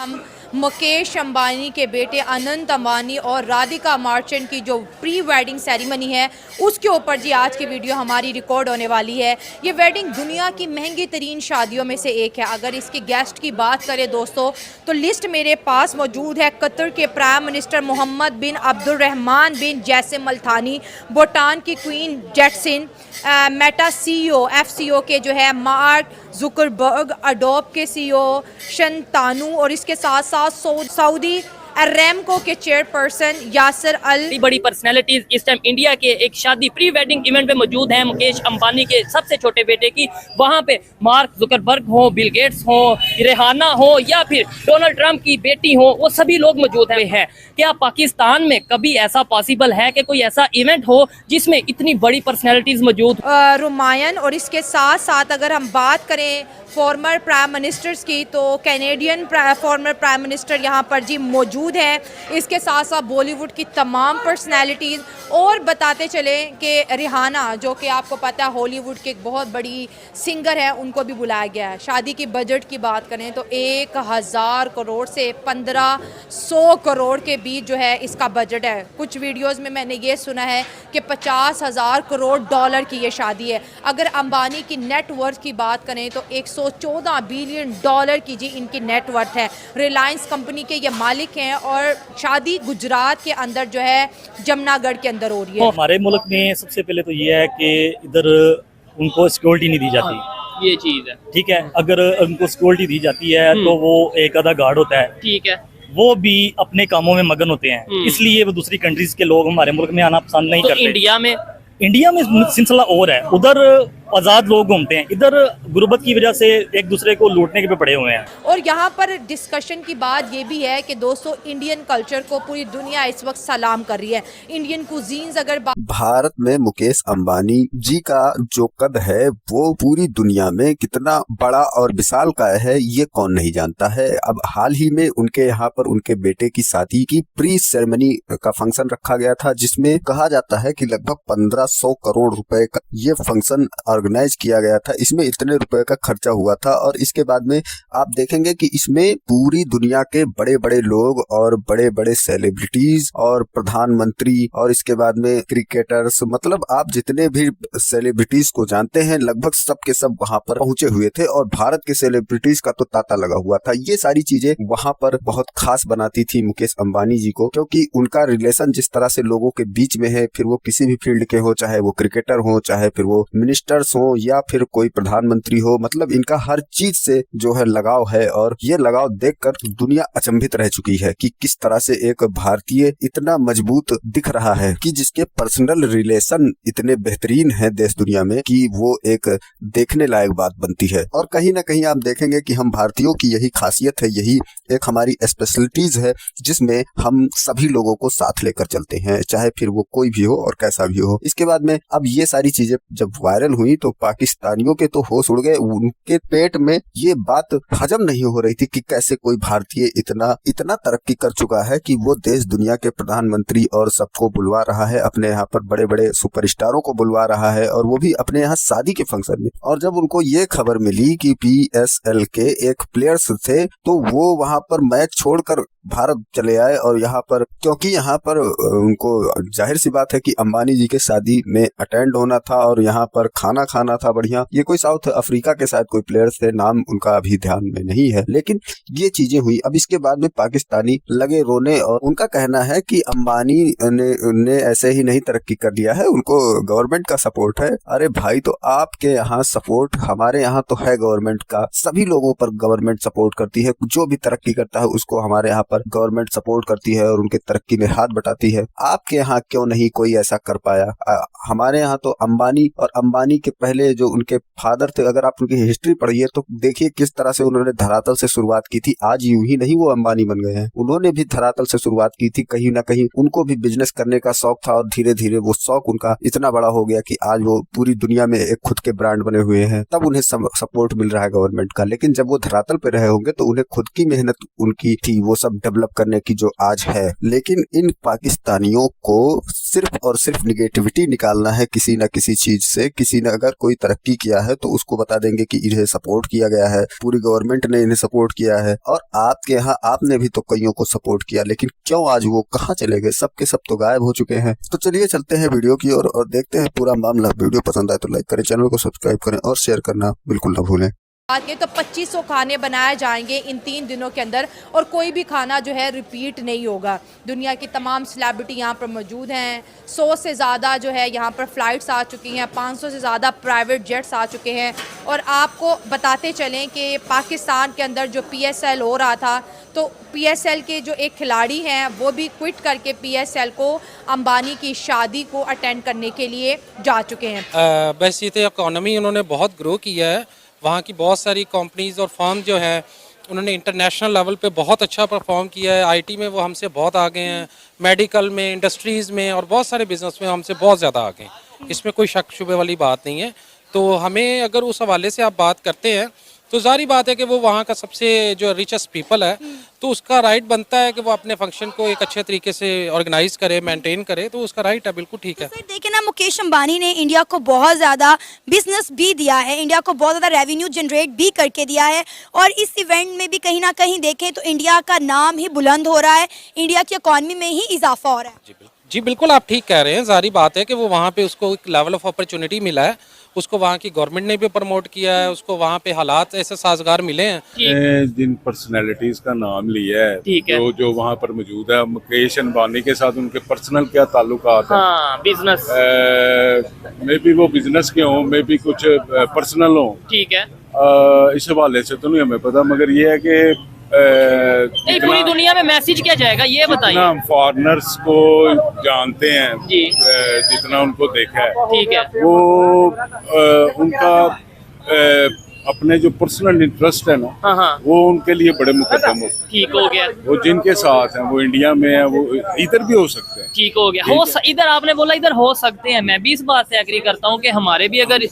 हम मुकेश अंबानी के बेटे अनंत अंबानी और राधिका मार्चेंट की जो प्री वेडिंग सेरेमनी है उसके ऊपर जी आज की वीडियो हमारी रिकॉर्ड होने वाली है। ये वेडिंग दुनिया की महंगी तरीन शादियों में से एक है। अगर इसके गेस्ट की बात करें दोस्तों तो लिस्ट मेरे पास मौजूद है। कतर के प्राइम मिनिस्टर मोहम्मद बिन अब्दुलरहमान बिन जैसिम अल थानी, भूटान की क्वीन जैक्सिन, मेटा सीईओ एफसीओ के जो है मार्क जुकरबर्ग, अडोब के सीईओ शंतानु और इसके साथ साथ सऊदी अरेमको के चेयरपर्सन यासर अल। बड़ी पर्सनैलिटीज इस टाइम इंडिया के एक शादी प्री वेडिंग इवेंट में मौजूद हैं। मुकेश अंबानी के सबसे छोटे बेटे की, वहां पे मार्क जुकरबर्ग हो, बिल गेट्स हो, रेहाना हो या फिर डोनाल्ड ट्रंप की बेटी हो, वो सभी लोग मौजूद हैं। क्या पाकिस्तान में कभी ऐसा पॉसिबल है कि कोई ऐसा इवेंट हो जिसमें इतनी बड़ी पर्सनैलिटीज मौजूद रुमायन? और इसके साथ साथ अगर हम बात करें फॉर्मर प्राइम मिनिस्टर्स की तो कैनेडियन फॉर्मर प्राइम मिनिस्टर यहाँ पर जी मौजूद है। इसके साथ साथ बॉलीवुड की तमाम पर्सनैलिटीज़ और बताते चले कि रिहाना जो कि आपको पता है हॉलीवुड की एक बहुत बड़ी सिंगर है, उनको भी बुलाया गया है। शादी की बजट की बात करें तो 1000 करोड़ से 1500 करोड़ के बीच जो है इसका बजट है। कुछ वीडियोज़ में मैंने ये सुना है कि 50,000 करोड़ डॉलर की ये शादी है। अगर अंबानी की नेटवर्थ की बात करें तो 114 बिलियन डॉलर की जी इनकी नेटवर्थ है। रिलायंस कंपनी के ये मालिक हैं और शादी गुजरात के अंदर जो है जमनागढ़ के अंदर हो रही है। हमारे मुल्क में सबसे पहले तो ये है कि इधर उनको सिक्योरिटी नहीं दी जाती। ये चीज है, ठीक है। अगर उनको सिक्योरिटी दी जाती है तो वो एक आधा गार्ड होता है, ठीक है, वो भी अपने कामों में मगन होते हैं, इसलिए वो दूसरी कंट्रीज के लोग हमारे मुल्क में आना पसंद नहीं तो करते। इंडिया में सिलसिला और है, उधर आज़ाद लोग घूमते हैं, इधर गुर्बत की वजह से एक दूसरे को लूटने के पे पड़े हुए हैं। और यहाँ पर डिस्कशन की बात ये भी है कि दोस्तों इंडियन कल्चर को पूरी दुनिया इस वक्त सलाम कर रही है। इंडियन कुजीन्स अगर भारत में मुकेश अंबानी जी का जो कद है वो पूरी दुनिया में कितना बड़ा और विशाल का है ये कौन नहीं जानता है। अब हाल ही में उनके यहाँ पर उनके बेटे की शादी की प्री सेरेमनी का फंक्शन रखा गया था, जिसमें कहा जाता है कि लगभग 1500 करोड़ रुपए का ये फंक्शन ऑर्गेनाइज किया गया था। इसमें इतने रुपए का खर्चा हुआ था और इसके बाद में आप देखेंगे कि इसमें पूरी दुनिया के बड़े बड़े लोग और बड़े बड़े सेलिब्रिटीज और प्रधानमंत्री और इसके बाद में क्रिकेटर्स, मतलब आप जितने भी सेलिब्रिटीज को जानते हैं लगभग सब के सब वहां पर पहुंचे हुए थे और भारत के सेलिब्रिटीज का तो तांता लगा हुआ था। ये सारी चीजें वहां पर बहुत खास बनाती थी मुकेश अंबानी जी को, क्योंकि उनका रिलेशन जिस तरह से लोगों के बीच में है, फिर वो किसी भी फील्ड के हो, चाहे वो क्रिकेटर हो, चाहे फिर वो मिनिस्टर्स हो या फिर कोई प्रधानमंत्री हो, मतलब इनका हर चीज से जो है लगाव है। और ये लगाव देखकर दुनिया अचंभित रह चुकी है कि किस तरह से एक भारतीय इतना मजबूत दिख रहा है कि जिसके पर्सनल रिलेशन इतने बेहतरीन हैं देश दुनिया में कि वो एक देखने लायक बात बनती है। और कहीं ना कहीं आप देखेंगे कि हम भारतीयों की यही खासियत है, यही एक हमारी स्पेशलिटीज है जिसमें हम सभी लोगों को साथ लेकर चलते हैं, चाहे फिर वो कोई भी हो और कैसा भी हो। इसके बाद में अब ये सारी चीजें जब वायरल हुई तो पाकिस्तानियों के तो होश उड़ गए। उनके पेट में ये बात हजम नहीं हो रही थी कि कैसे कोई भारतीय इतना तरक्की कर चुका है कि वो देश दुनिया के प्रधानमंत्री और सबको बुलवा रहा है, अपने यहाँ पर बड़े बड़े सुपरस्टारों को बुलवा रहा है और वो भी अपने यहाँ शादी के फंक्शन में। और जब उनको ये खबर मिली कि PSL के एक प्लेयर्स थे तो वो वहां पर मैच छोड़कर भारत चले आए और यहाँ पर, क्योंकि यहाँ पर उनको जाहिर सी बात है कि अंबानी जी के शादी में अटेंड होना था और यहाँ पर खाना खाना था बढ़िया। ये कोई साउथ अफ्रीका के साथ कोई प्लेयर्स थे, नाम उनका अभी ध्यान में नहीं है, लेकिन ये चीजें हुई। अब इसके बाद में पाकिस्तानी लगे रोने और उनका कहना है कि अंबानी ने ऐसे ही नहीं तरक्की कर लिया है, उनको गवर्नमेंट का सपोर्ट है। अरे भाई, तो आपके यहाँ सपोर्ट, हमारे यहाँ तो है गवर्नमेंट का, सभी लोगों पर गवर्नमेंट सपोर्ट करती है। जो भी तरक्की करता है उसको हमारे यहाँ पर गवर्नमेंट सपोर्ट करती है और उनके तरक्की में हाथ बटाती है। आपके यहाँ क्यों नहीं कोई ऐसा कर पाया? हमारे यहाँ तो अंबानी और अंबानी के पहले जो उनके फादर थे, अगर आप उनकी हिस्ट्री पढ़िए तो देखिए किस तरह से उन्होंने धरातल से शुरुआत की थी। आज यूं ही नहीं वो अंबानी बन गए हैं, उन्होंने भी धरातल से शुरुआत की थी। कहीं ना कहीं उनको भी बिजनेस करने का शौक था और धीरे धीरे वो शौक उनका इतना बड़ा हो गया कि आज वो पूरी दुनिया में एक खुद के ब्रांड बने हुए हैं। तब उन्हें सपोर्ट मिल रहा है गवर्नमेंट का। लेकिन जब वो धरातल पे रहे होंगे तो उन्हें खुद की मेहनत उनकी थी, वो सब डेवलप करने की जो आज है, लेकिन इन पाकिस्तानियों को सिर्फ और सिर्फ निगेटिविटी निकालना है किसी न किसी चीज से। किसी ने अगर कोई तरक्की किया है तो उसको बता देंगे कि इन्हें सपोर्ट किया गया है, पूरी गवर्नमेंट ने इन्हें सपोर्ट किया है, और आपके यहाँ आपने भी तो कईयों को सपोर्ट किया, लेकिन क्यों आज वो कहाँ चले गए? सब के सब तो गायब हो चुके हैं। तो चलिए चलते हैं वीडियो की ओर और देखते हैं पूरा मामला। वीडियो पसंद आए तो लाइक करें, चैनल को सब्सक्राइब करें और शेयर करना बिल्कुल ना भूलें। बात करें तो 2500 खाने बनाए जाएंगे इन 3 दिनों के अंदर, और कोई भी खाना जो है रिपीट नहीं होगा। दुनिया की तमाम सेलिब्रिटी यहाँ पर मौजूद हैं। 100 से ज़्यादा जो है यहाँ पर फ़्लाइट्स आ चुकी हैं, 500 से ज़्यादा प्राइवेट जेट्स आ चुके हैं। और आपको बताते चलें कि पाकिस्तान के अंदर जो PSL हो रहा था, तो PSL के जो एक खिलाड़ी हैं वो भी क्विट करके PSL को अंबानी की शादी को अटेंड करने के लिए जा चुके हैं। बस ये तो इकोनॉमी उन्होंने बहुत ग्रो किया है। वहाँ की बहुत सारी कंपनीज़ और फर्म जो हैं उन्होंने इंटरनेशनल लेवल पे बहुत अच्छा परफॉर्म किया है। आईटी में वो हमसे बहुत आगे हैं, मेडिकल में, इंडस्ट्रीज़ में और बहुत सारे बिजनेस में हमसे बहुत ज़्यादा आगे हैं। इसमें कोई शक शुबे वाली बात नहीं है। तो हमें अगर उस हवाले से आप बात करते हैं तो जारी बात है कि वो वहाँ का सबसे जो रिचेस्ट पीपल है, तो उसका राइट बनता है कि वो अपने फंक्शन को एक अच्छे तरीके से ऑर्गेनाइज करे, मेंटेन करे, तो उसका राइट है, बिल्कुल ठीक है। सर देखिए ना, मुकेश अंबानी ने इंडिया को बहुत ज़्यादा बिजनेस भी दिया है, इंडिया को बहुत ज़्यादा रेवेन्यू जनरेट भी करके दिया है, और इस इवेंट में भी कहीं ना कहीं देखें तो इंडिया का नाम ही बुलंद हो रहा है, इंडिया की इकॉनमी में ही इजाफा हो रहा है। जी बिल्कुल आप ठीक कह रहे हैं। जारी बात है कि वो वहाँ पे उसको एक लेवल ऑफ अपॉर्चुनिटी मिला है, उसको वहाँ की गवर्नमेंट ने भी प्रमोट किया है, उसको वहाँ पे हालात ऐसे साजगार मिले हैं। जिन पर्सनैलिटीज का नाम लिया है, ठीक है। जो वहाँ पर मौजूद है, मुकेश अंबानी के साथ उनके पर्सनल क्या ताल्लुकात है? हाँ, बिजनेस, मे बी वो बिजनेस के हों, मे बी कुछ पर्सनल हों, ठीक है। इस हवाले से तो नहीं हमें पता, मगर ये है कि नहीं, पूरी दुनिया में मैसेज क्या जाएगा ये बताइए। जितना हम फॉरेनर्स को जानते हैं जी, जितना उनको देखा है, ठीक है, वो उनका अपने जो पर्सनल इंटरेस्ट है ना, हाँ हाँ, वो उनके लिए बड़े मुकद्दम होते हैं। ठीक हो गया, वो जिनके साथ हैं, वो इंडिया में है, वो इधर भी हो सकते हैं। ठीक हो गया। इधर आपने बोला इधर हो सकते हैं, मैं भी इस बात से एग्री करता हूँ कि हमारे भी अगर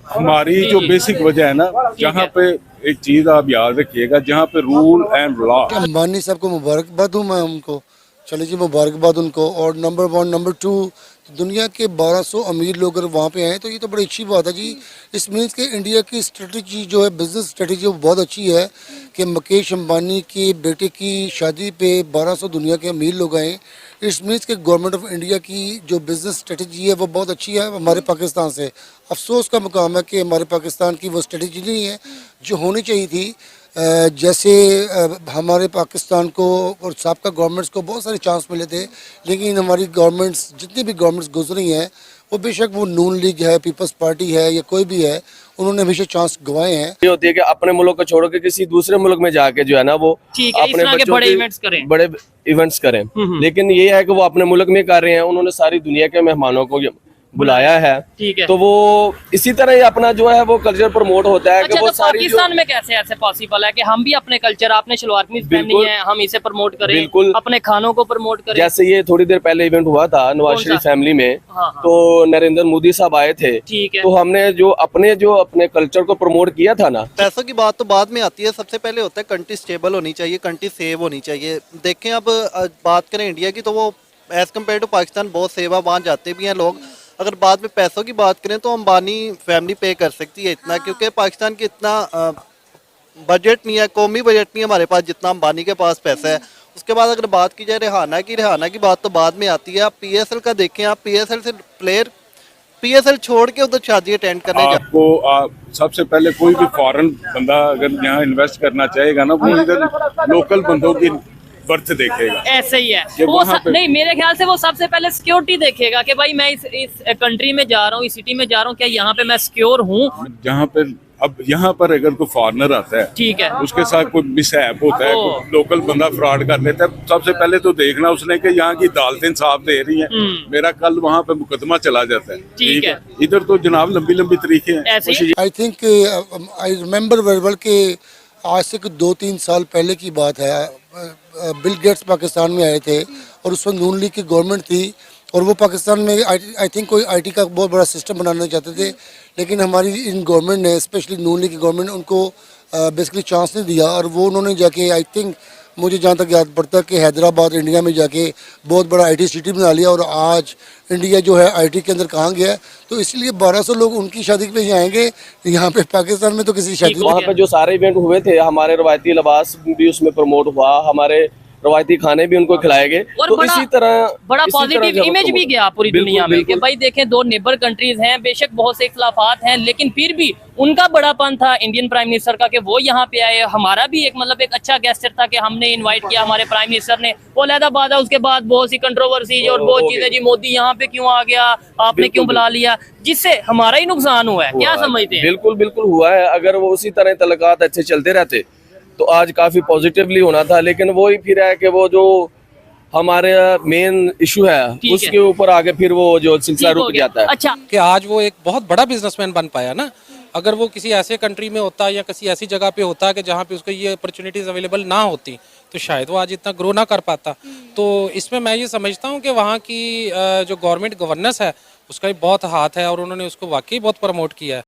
हमारी जो बेसिक वजह है ना, जहाँ पे एक चीज आप याद रखिएगा, जहाँ पे रूल एंड लॉ। अंबानी साहब को मुबारकबाद हूँ मैं उनको, चले जी मुबारकबाद उनको। और नंबर 1, नंबर 2, दुनिया के 1200 अमीर लोग अगर वहाँ पे आए तो ये तो बड़ी अच्छी बात है जी। इस मीन्स के इंडिया की स्ट्रेटजी जो है, बिजनेस स्ट्रेटजी, वो बहुत अच्छी है कि मुकेश अंबानी के बेटे की शादी पे 1200 दुनिया के अमीर लोग आए। इट्स मीन्स के गवर्नमेंट ऑफ इंडिया की जो बिज़नेस स्ट्रेटजी है वो बहुत अच्छी है हमारे पाकिस्तान से। अफसोस का मुकाम है कि हमारे पाकिस्तान की वो स्ट्रेटजी नहीं है जो होनी चाहिए थी। जैसे हमारे पाकिस्तान को और साबका गवर्नमेंट्स को बहुत सारे चांस मिले थे, लेकिन हमारी गवर्नमेंट्स, जितनी भी गवर्नमेंट्स गुजरी हैं, वो बेशक वो नून लीग है, पीपल्स पार्टी है या कोई भी है, उन्होंने हमेशा चांस गंवाए हैं। ये होती है कि अपने मुल्क को छोड़ के किसी दूसरे मुल्क में जाके जो है ना, वो अपने बच्चों बड़े इवेंट्स करें, लेकिन ये है कि वो अपने मुल्क में कर रहे हैं। उन्होंने सारी दुनिया के मेहमानों को बुलाया है, ठीक है। तो वो इसी तरह ही अपना जो है वो कल्चर प्रमोट होता है। अच्छा, कि वो तो सारी पाकिस्तान में कैसे ऐसे पॉसिबल है कि हम भी अपने कल्चर, आपने शलवार कमीज पहनी है, हम इसे प्रमोट करें, बिल्कुल, अपने खानों को प्रमोट करें। जैसे ये थोड़ी देर पहले इवेंट हुआ था नवाज शरीफ फैमिली में, हाँ, हाँ। तो नरेंद्र मोदी साहब आए थे, ठीक है। तो हमने जो अपने कल्चर को प्रमोट किया था ना। पैसों की बात तो बाद में आती है, सबसे पहले होता है कंट्री स्टेबल होनी चाहिए, कंट्री सेव होनी चाहिए। देखें अब बात करें इंडिया की, तो वो एज कम्पेयर टू पाकिस्तान बहुत सेव है, वहाँ जाते भी हैं लोग। अगर बाद में पैसों की बात करें तो अंबानी फैमिली पे कर सकती है इतना, क्योंकि पाकिस्तान की इतना बजट नहीं है, कौमी बजट नहीं है हमारे पास जितना अंबानी के पास पैसा है। उसके बाद अगर बात की जाए रेहाना की बात तो बाद में आती है। आप PSL का देखें, आप PSL से प्लेयर PSL छोड़ के उधर शादी अटेंड करने आपको सबसे पहले कोई भी फॉरेन बंदा अगर यहाँ इन्वेस्ट करना चाहेगा ना, वो इधर लोकल बंदों की बर्थ देखेगा। ऐसे ही है वो नहीं, मेरे ख्याल से वो सबसे पहले सिक्योरिटी देखेगा कि भाई मैं इस कंट्री में जा रहा हूँ, इस सिटी में जा रहा हूँ, क्या यहाँ पे मैं सिक्योर हूँ। जहाँ पे अब यहाँ पर अगर कोई फॉरेनर आता है, ठीक है, उसके साथ कोई मिसहैप होता है, कोई लोकल बंदा फ्रॉड कर लेता है, सबसे पहले तो देखना उसने कि यहाँ की अदालतें इंसाफ दे रही हैं, मेरा कल वहाँ पे मुकदमा चला जाता है। ठीक है, इधर तो जनाब लंबी लंबी तरीके हैं। I think I remember very well कि आज से 2-3 साल पहले की बात है, बिल गेट्स पाकिस्तान में आए थे और उस वक्त नून लीग की गवर्नमेंट थी और वो पाकिस्तान में आई थिंक कोई IT का बहुत बड़ा सिस्टम बनाना चाहते थे, लेकिन हमारी इन गवर्नमेंट ने, स्पेशली नून लीग की गवर्नमेंट ने उनको बेसिकली चांस नहीं दिया और वो उन्होंने जाके आई थिंक मुझे जहाँ तक याद पड़ता है कि हैदराबाद इंडिया में जाके बहुत बड़ा आईटी सिटी बना लिया, और आज इंडिया जो है आईटी के अंदर कहाँ गया है। तो इसलिए 1200 लोग उनकी शादी पे ही आएंगे, यहाँ पे पाकिस्तान में तो किसी शादी वहाँ पे जो सारे इवेंट हुए थे, हमारे रवायती लिबास भी उसमें प्रमोट हुआ, हमारे रवायती खाने भी उनको खिलाए गए। और तो बड़ा इसी तरह पॉजिटिव इमेज भी गया पूरी दुनिया में कि भाई देखें, दो नेबर कंट्रीज हैं, बेशक बहुत से इख्लाफात हैं, लेकिन फिर भी उनका बड़ापन था इंडियन प्राइम मिनिस्टर का कि वो यहाँ पे आए। हमारा भी एक मतलब एक अच्छा गेस्टर था कि हमने इनवाइट किया, हमारे प्राइम मिनिस्टर ने, वो अलहदा बात है। उसके बाद बहुत सी कंट्रोवर्सी और बहुत चीजें, जी मोदी यहाँ पे क्यों आ गया, आपने क्यों बुला लिया, जिससे हमारा ही नुकसान हुआ है। क्या समझते हैं? बिल्कुल बिल्कुल हुआ है। अगर वो उसी तरह तलकात अच्छे चलते रहते तो आज काफी पॉजिटिवली होना था, लेकिन वो ही फिर है कि वो जो हमारे मेन इशू है उसके ऊपर आगे फिर वो जो सिलसिला रुक जाता है। अच्छा, कि आज वो एक बहुत बड़ा बिजनेसमैन बन पाया ना। अगर वो किसी ऐसे कंट्री में होता या किसी ऐसी जगह पे होता कि जहाँ पे उसको ये अपॉर्चुनिटीज अवेलेबल ना होती, तो शायद वो आज इतना ग्रो ना कर पाता। तो इसमें मैं ये समझता हूँ कि वहाँ की जो गवर्नमेंट गवर्नेंस है उसका भी बहुत हाथ है, और उन्होंने उसको वाकई बहुत प्रमोट किया है।